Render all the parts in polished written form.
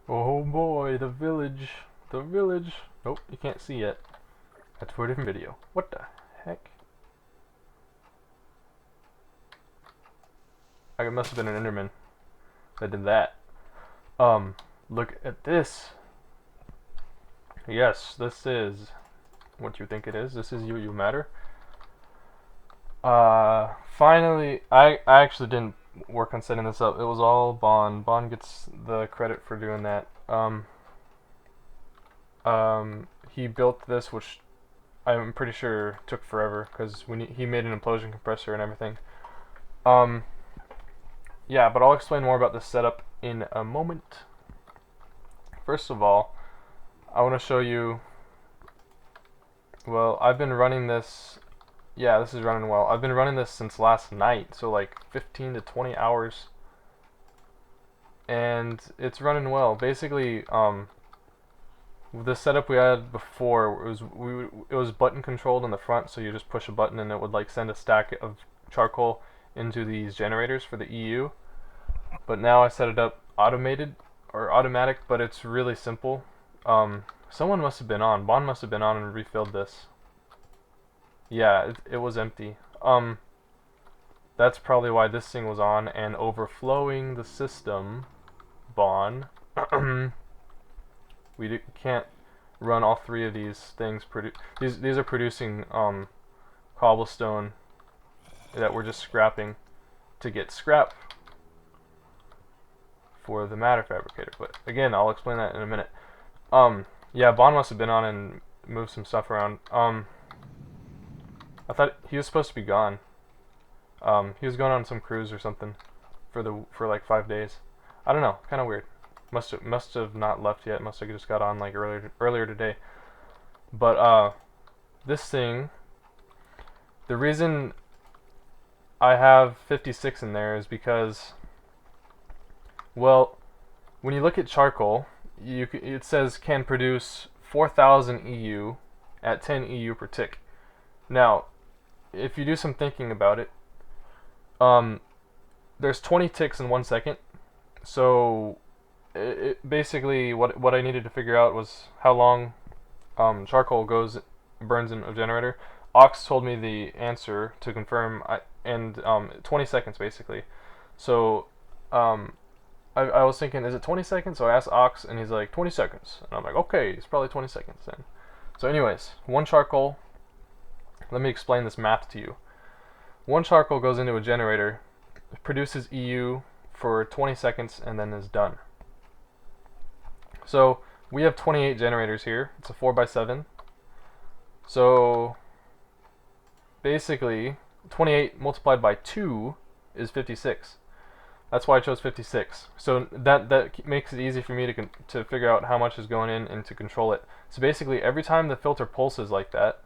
Oh boy, the village. The village. Nope, you can't see yet. That's for a different video. What the heck? It must have been an Enderman that did that. Look at this. Yes, this is what you think it is. This is you matter. Finally, I actually didn't work on setting this up. It was all Bon. Bon gets the credit for doing that. He built this, which I'm pretty sure took forever because he made an implosion compressor and everything. Yeah, but I'll explain more about this setup in a moment. First of all, I want to show you. Well, I've been running this. Yeah, this is running well. I've been running this since last night, so like 15 to 20 hours. And it's running well. Basically, the setup we had before it was button controlled in the front, so you just push a button and it would like send a stack of charcoal into these generators for the EU. But now I set it up automated or automatic, but it's really simple. Someone must have been on. Bon must have been on and refilled this. Yeah, it was empty. That's probably why this thing was on and overflowing the system. Bon. We can't run all three of these things. These are producing cobblestone that we're just scrapping to get scrap for the matter fabricator. But again, I'll explain that in a minute. Yeah, Bon must have been on and moved some stuff around. I thought he was supposed to be gone. He was going on some cruise or something for like 5 days. I don't know, kind of weird. Must have not left yet. Must have just got on like earlier today. But this thing, the reason I have 56 in there is because, well, when you look at charcoal, it says can produce 4,000 EU at 10 EU per tick. Now, if you do some thinking about it, there's 20 ticks in 1 second, so basically what I needed to figure out was how long charcoal burns in a generator. Ox told me the answer to confirm, 20 seconds basically. So I was thinking, is it 20 seconds? So I asked Ox, and he's like 20 seconds, and I'm like, okay, it's probably 20 seconds then. So anyways, one charcoal. Let me explain this math to you. One charcoal goes into a generator, produces EU for 20 seconds, and then is done. So we have 28 generators here. It's a 4x7. So basically, 28 multiplied by 2 is 56. That's why I chose 56. So that makes it easy for me to figure out how much is going in and to control it. So basically, every time the filter pulses like that,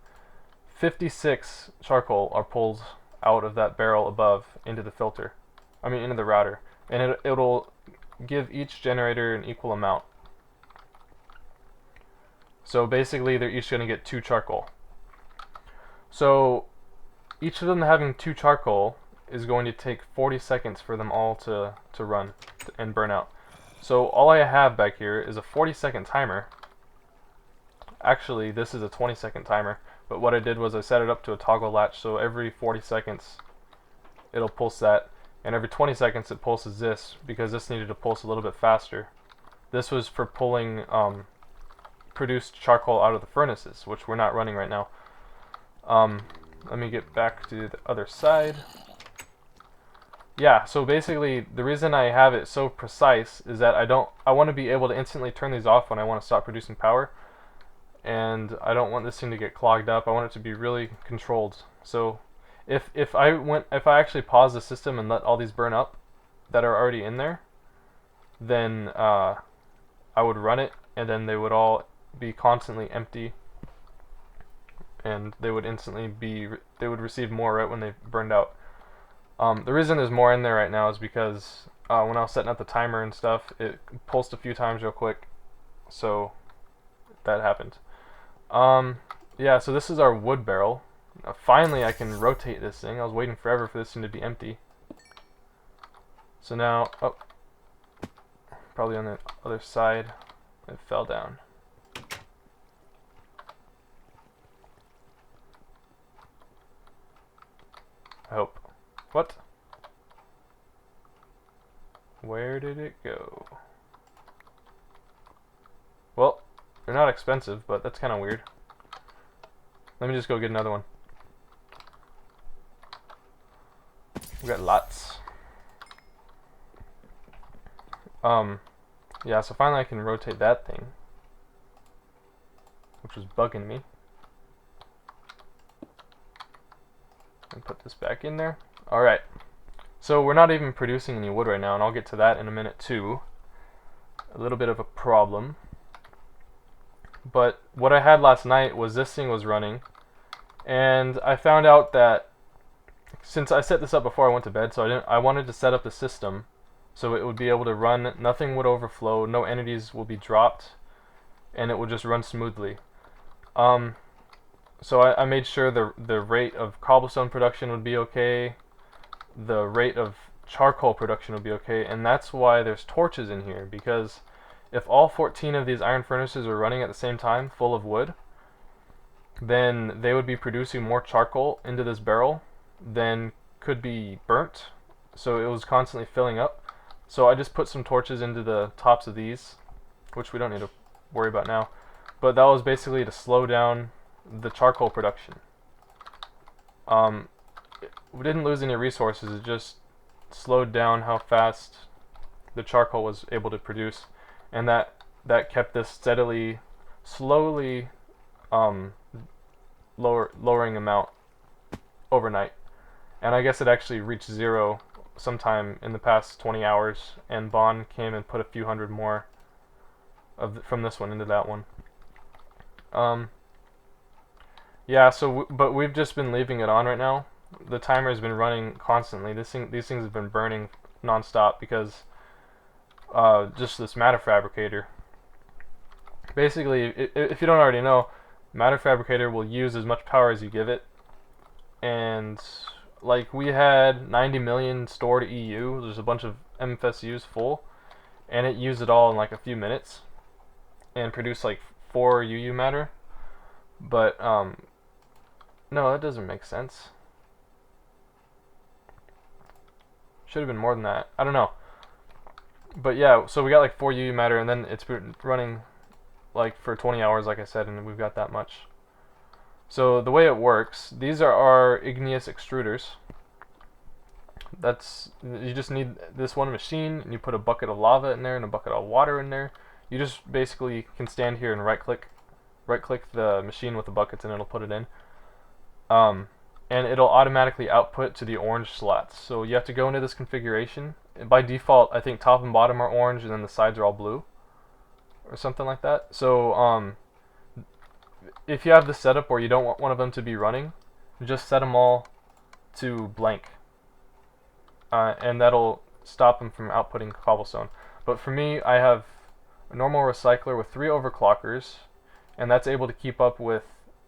56 charcoal are pulled out of that barrel above into the filter. Into the router. And it'll give each generator an equal amount. So basically, they're each going to get 2 charcoal. So each of them having 2 charcoal is going to take 40 seconds for them all to run and burn out. So all I have back here is a 40-second timer. Actually, this is a 20-second timer. But what I did was I set it up to a toggle latch, so every 40 seconds it'll pulse that, and every 20 seconds it pulses this, because this needed to pulse a little bit faster. This was for pulling produced charcoal out of the furnaces, which we're not running right now. Let me get back to the other side. Yeah, so basically the reason I have it so precise is that I want to be able to instantly turn these off when I want to stop producing power. And I don't want this thing to get clogged up. I want it to be really controlled. So if I actually pause the system and let all these burn up that are already in there, then I would run it, and then they would all be constantly empty, and they would receive more right when they burned out. The reason there's more in there right now is because when I was setting up the timer and stuff, it pulsed a few times real quick, so that happened. Yeah, so this is our wood barrel. Finally, I can rotate this thing. I was waiting forever for this thing to be empty. So now, probably on the other side. It fell down. I hope. What? Where did it go? Well, they're not expensive, but that's kind of weird. Let me just go get another one. We got lots. Yeah, so finally I can rotate that thing, which was bugging me. And put this back in there. Alright. So we're not even producing any wood right now, and I'll get to that in a minute too. A little bit of a problem. But what I had last night was this thing was running, and I found out that since I set this up before I went to bed, so I wanted to set up the system so it would be able to run, nothing would overflow, no entities will be dropped, and it would just run smoothly. So I made sure the rate of cobblestone production would be okay, the rate of charcoal production would be okay, and that's why there's torches in here, because if all 14 of these iron furnaces were running at the same time, full of wood, then they would be producing more charcoal into this barrel than could be burnt, so it was constantly filling up. So I just put some torches into the tops of these, which we don't need to worry about now, but that was basically to slow down the charcoal production. We didn't lose any resources, it just slowed down how fast the charcoal was able to produce, and that kept this steadily, slowly lowering amount overnight. And I guess it actually reached 0 sometime in the past 20 hours, and Bond came and put a few hundred more from this one into that one. Yeah, so but we've just been leaving it on right now. The timer has been running constantly. These things have been burning non-stop because just this matter fabricator. Basically, if you don't already know, matter fabricator will use as much power as you give it, and like we had 90 million stored EU. There's a bunch of MFSUs full, and it used it all in like a few minutes and produced like 4 UU matter. But no, that doesn't make sense. Should have been more than that. I don't know. But yeah, so we got like 4 UU matter, and then it's been running like for 20 hours, like I said, and we've got that much. So the way it works, these are our igneous extruders. You just need this one machine, and you put a bucket of lava in there and a bucket of water in there. You just basically can stand here and right click the machine with the buckets, and it'll put it in. And it'll automatically output to the orange slots. So you have to go into this configuration. By default, I think top and bottom are orange, and then the sides are all blue, or something like that. So if you have the setup where you don't want one of them to be running, just set them all to blank, and that'll stop them from outputting cobblestone. But for me, I have a normal recycler with 3 overclockers, and that's able to keep up with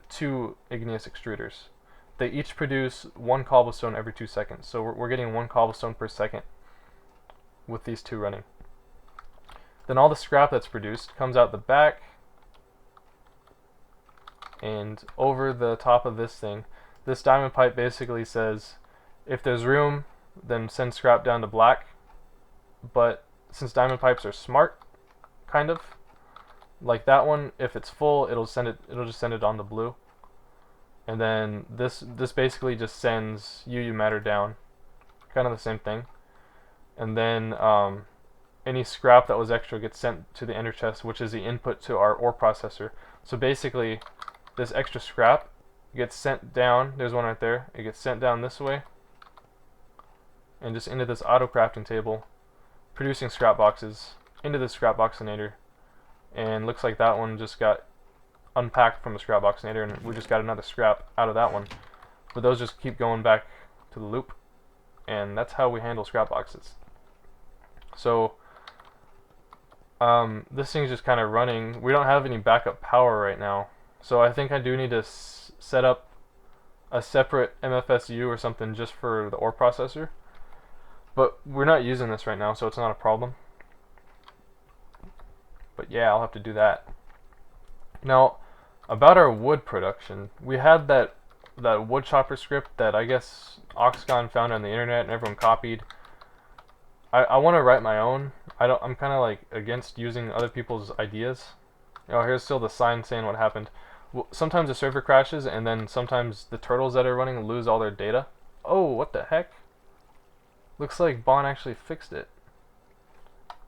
2 igneous extruders. They each produce 1 cobblestone every 2 seconds, so we're getting 1 cobblestone per second with these 2 running. Then all the scrap that's produced comes out the back and over the top of this thing. This diamond pipe basically says, if there's room, then send scrap down to black. But since diamond pipes are smart, kind of, like that one, if it's full, it'll just send it on to blue. And then this basically just sends UU matter down, kind of the same thing. And then any scrap that was extra gets sent to the ender chest, which is the input to our ore processor. So basically, this extra scrap gets sent down. There's one right there. It gets sent down this way, and just into this auto crafting table, producing scrap boxes into the scrap boxinator. And looks like that one just got unpacked from the scrap boxinator, and we just got another scrap out of that one. But those just keep going back to the loop, and that's how we handle scrap boxes. So this thing's just kind of running. We don't have any backup power right now, so I think I do need to set up a separate MFSU or something just for the ore processor. But we're not using this right now, so it's not a problem. But yeah, I'll have to do that. Now, about our wood production, we had that wood chopper script that I guess Oxcon found on the internet and everyone copied. I want to write my own. I'm kind of like against using other people's ideas. Oh, here's still the sign saying what happened. Sometimes the server crashes, and then sometimes the turtles that are running lose all their data. Oh, what the heck? Looks like Bon actually fixed it.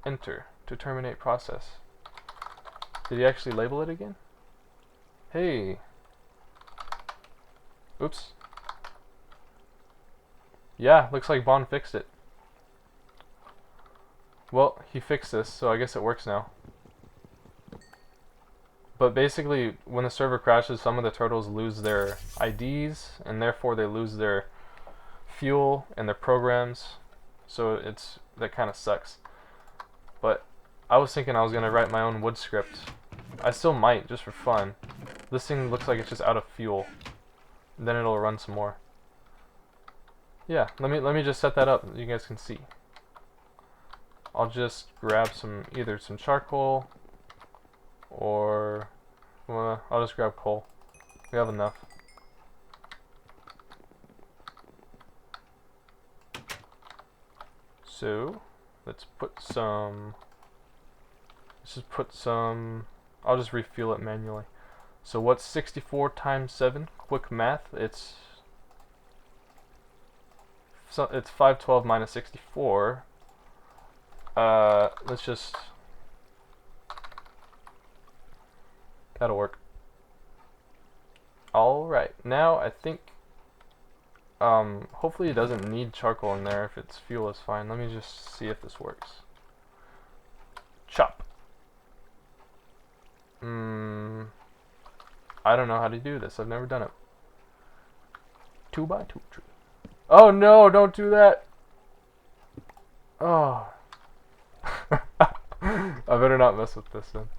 Enter to terminate process. Did he actually label it again? Hey. Oops. Yeah, looks like Bon fixed it. Well, he fixed this, so I guess it works now. But basically, when the server crashes, some of the turtles lose their IDs, and therefore they lose their fuel and their programs. So that kind of sucks. But I was thinking I was gonna write my own wood script. I still might, just for fun. This thing looks like it's just out of fuel. Then it'll run some more. Yeah, let me just set that up so you guys can see. I'll just grab either some charcoal or I'll just grab coal. We have enough. So let's put some. I'll just refuel it manually. So what's 64 times 7? Quick math. It's 512 minus 64. Let's just. That'll work. Alright, now I think hopefully it doesn't need charcoal in there. If it's fuel is fine. Let me just see if this works. Chop. I don't know how to do this. I've never done it. 2x2 tree. Oh no, don't do that. Oh. I better not mess with this then.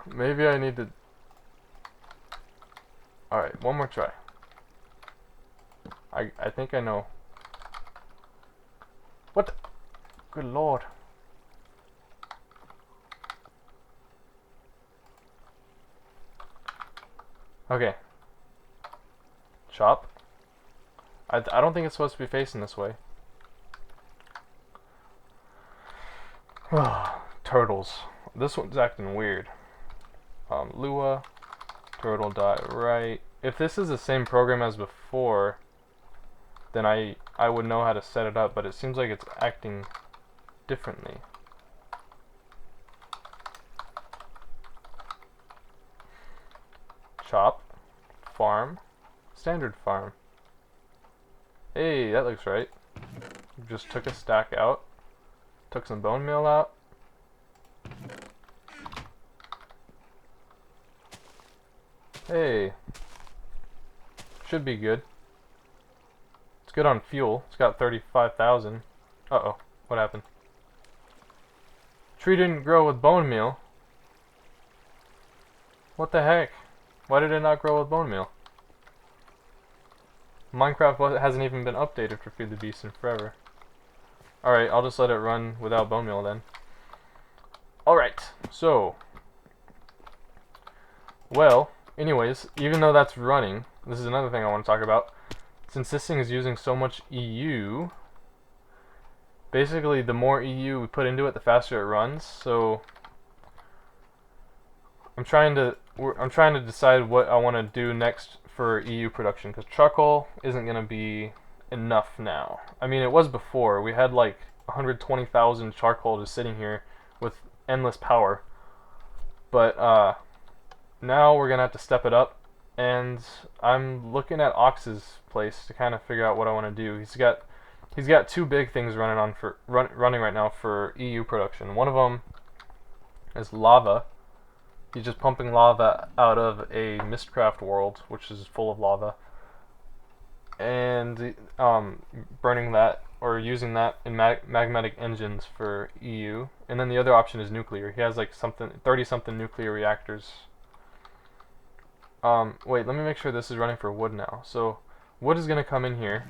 Maybe I need to. Alright, one more try. I think I know. What? Good lord. Okay. Chop. I don't think it's supposed to be facing this way. Turtles. This one's acting weird. Lua. Turtle dot right. If this is the same program as before, then I would know how to set it up, but it seems like it's acting differently. Chop. Farm. Standard farm. Hey, that looks right. Just took a stack out. Took some bone meal out. Hey. Should be good. It's good on fuel. It's got 35,000. Uh-oh. What happened? Tree didn't grow with bone meal. What the heck? Why did it not grow with bone meal? Minecraft hasn't even been updated for Feed the Beast in forever. Alright, I'll just let it run without bone meal then. Alright, so. Well, anyways, even though that's running, this is another thing I want to talk about. Since this thing is using so much EU, basically the more EU we put into it, the faster it runs. So I'm trying to decide what I want to do next for EU production, because charcoal isn't going to be enough now. I mean, it was before. We had like 120,000 charcoal just sitting here with endless power. But now we're going to have to step it up, and I'm looking at Ox's place to kind of figure out what I want to do. He's got two big things running right now for EU production. One of them is lava. He's just pumping lava out of a Mistcraft world, which is full of lava, and burning that or using that in magmatic engines for EU. And then the other option is nuclear. He has like 30-something nuclear reactors. Wait, let me make sure this is running for wood now. So wood is going to come in here.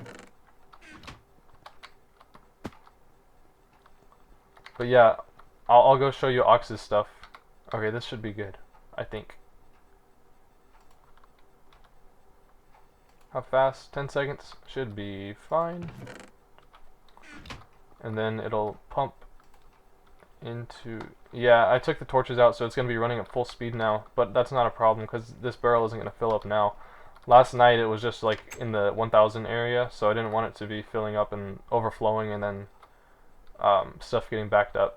But yeah, I'll go show you Ox's stuff. Okay, this should be good, I think. How fast? 10 seconds should be fine. And then it'll pump into... Yeah, I took the torches out, so it's going to be running at full speed now, but that's not a problem because this barrel isn't going to fill up now. Last night it was just like in the 1000 area, so I didn't want it to be filling up and overflowing and then stuff getting backed up.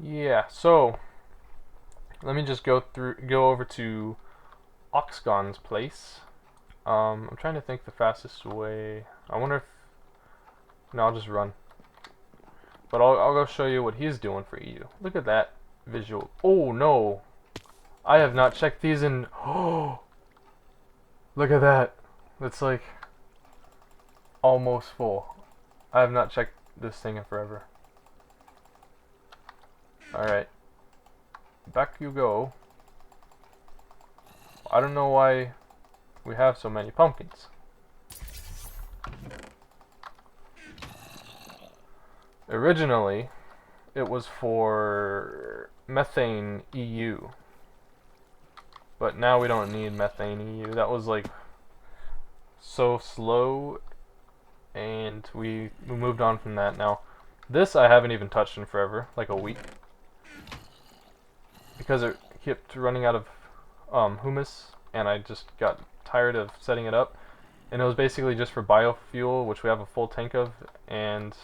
Yeah, so let me just go over to Oxgon's place. I'm trying to think the fastest way. I wonder if... No, I'll just run. But I'll go show you what he's doing for EU. Look at that visual. Oh no! I have not checked these in... Oh! Look at that! It's like... almost full. I have not checked this thing in forever. Alright. Back you go. I don't know why we have so many pumpkins. Originally, it was for methane EU. But now we don't need methane EU. That was like so slow, and we moved on from that. Now, this I haven't even touched in forever, like a week. Because it kept running out of humus, and I just got tired of setting it up. And it was basically just for biofuel, which we have a full tank of, and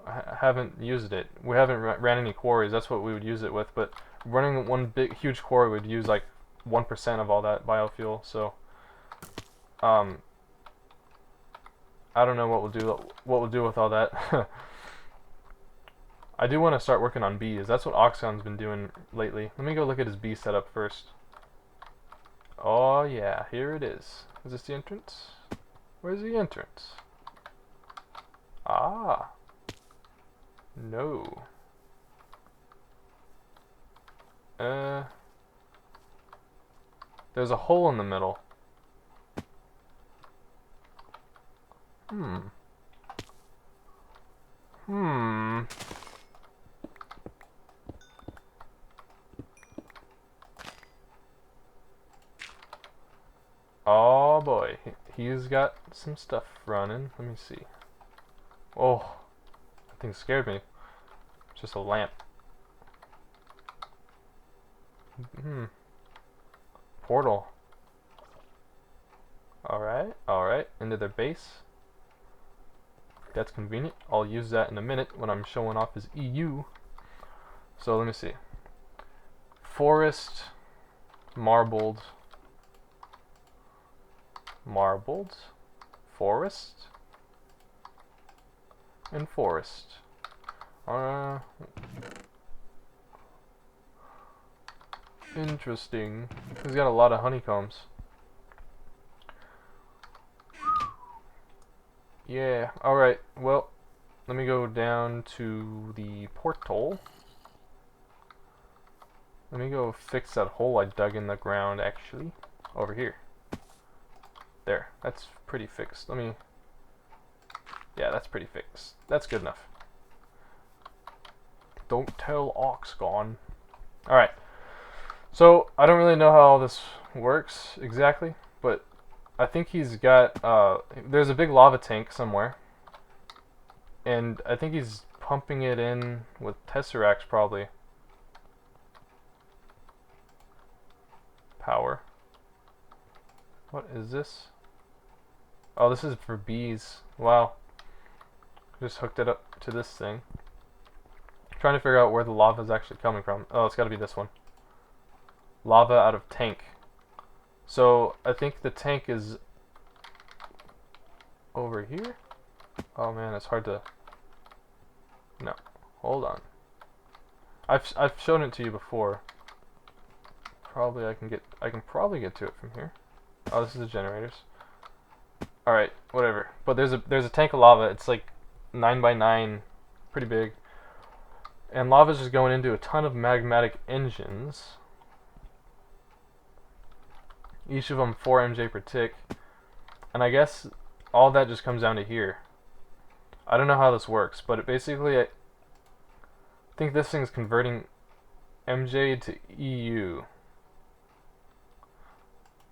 I haven't used it. We haven't ran any quarries, that's what we would use it with, but running one big, huge quarry would use like 1% of all that biofuel, so I don't know what we'll do with all that. I do want to start working on bees. That's what Oxgon's been doing lately. Let me go look at his bee setup first. Oh yeah, here it is. Is this the entrance? Where's the entrance? Ah. No. There's a hole in the middle. Oh boy, he's got some stuff running. Let me see. Oh, that thing scared me. It's just a lamp. Portal. Alright, into their base. That's convenient. I'll use that in a minute when I'm showing off his EU. So let me see. Forest, marbled, forest, and forest. Interesting. He's got a lot of honeycombs. Yeah, alright, well, let me go down to the portal. Let me go fix that hole I dug in the ground, actually. Over here. There, that's pretty fixed. Let me... Yeah, that's pretty fixed. That's good enough. Don't tell Oxgon. Alright. So, I don't really know how all this works exactly, but I think he's got, there's a big lava tank somewhere, and I think he's pumping it in with tesseracts probably. Power. What is this? Oh, this is for bees. Wow. Just hooked it up to this thing. Trying to figure out where the lava is actually coming from. Oh, it's got to be this one. Lava out of tank. So I think the tank is over here. Oh man, it's hard to... No, hold on. I've shown it to you before. Probably I can probably get to it from here. Oh, this is the generators. All right, whatever. But there's a tank of lava. It's like 9 by 9, pretty big. And lava's just going into a ton of magmatic engines. Each of them 4 MJ per tick. And I guess all that just comes down to here. I don't know how this works, but it basically I think this thing's converting MJ to EU.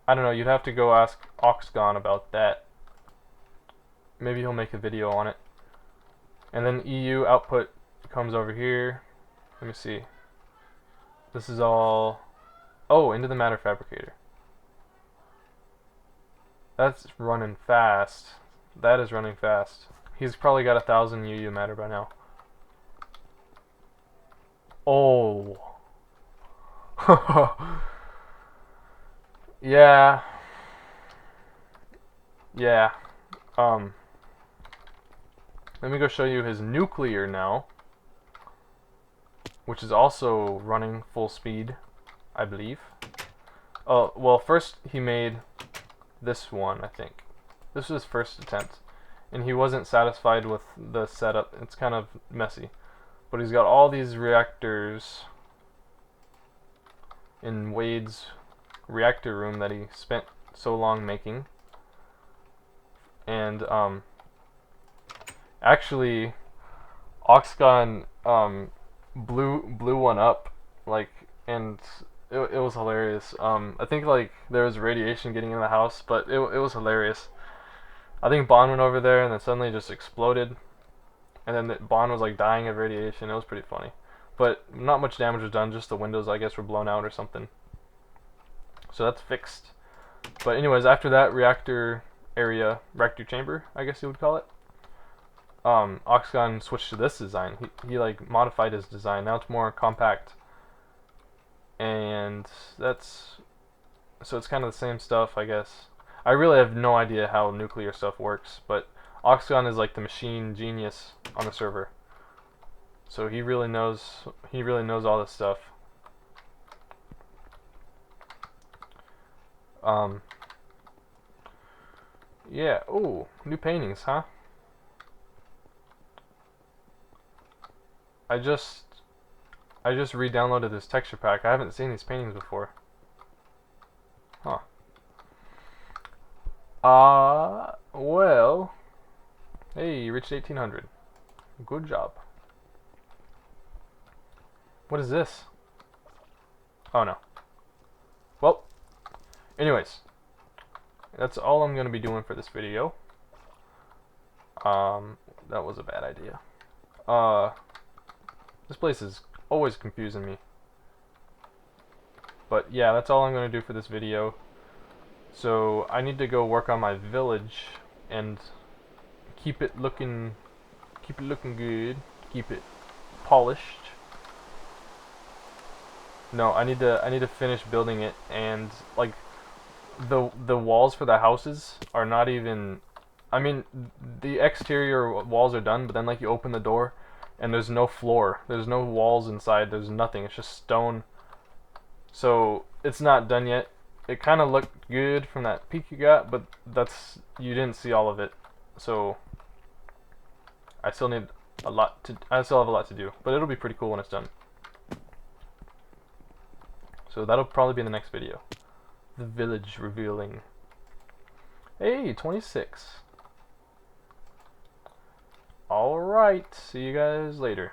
I don't know, you'd have to go ask Oxgon about that. Maybe he'll make a video on it. And then EU output comes over here. Let me see. This is all... Oh, into the matter fabricator. That's running fast. That is running fast. He's probably got 1,000 UU matter by now. Oh. Yeah. Yeah. Let me go show you his nuclear now, which is also running full speed, I believe. Oh, well, first he made this one, I think. This was his first attempt, and he wasn't satisfied with the setup. It's kind of messy. But he's got all these reactors in Wade's reactor room that he spent so long making. And actually Oxgon blew one up, like, and it was hilarious. I think like there was radiation getting in the house, but it was hilarious. I think Bond went over there and then suddenly it just exploded, and then Bond was like dying of radiation. It was pretty funny, but not much damage was done. Just the windows, I guess, were blown out or something. So that's fixed. But anyways, after that reactor chamber, I guess you would call it, Oxgon switched to this design. He like modified his design. Now it's more compact, and so it's kind of the same stuff, I guess. I really have no idea how nuclear stuff works, but Oxgon is like the machine genius on the server. So he really knows all this stuff. Yeah, ooh, new paintings, huh? I just re-downloaded this texture pack. I haven't seen these paintings before. Huh. Well, hey, you reached 1800. Good job. What is this? Oh no. Well, anyways, that's all I'm gonna be doing for this video. That was a bad idea. This place is always confusing me. But yeah, that's all I'm gonna do for this video. So I need to go work on my village and keep it looking good, keep it polished. No, I need to finish building it, and like the walls for the houses are not even, I mean, the exterior walls are done, but then like you open the door and there's no floor. There's no walls inside. There's nothing. It's just stone. So it's not done yet. It kind of looked good from that peek you got, but you didn't see all of it. So I still have a lot to do, but it'll be pretty cool when it's done. So that'll probably be in the next video. The village revealing. Hey, 26. Alright, see you guys later.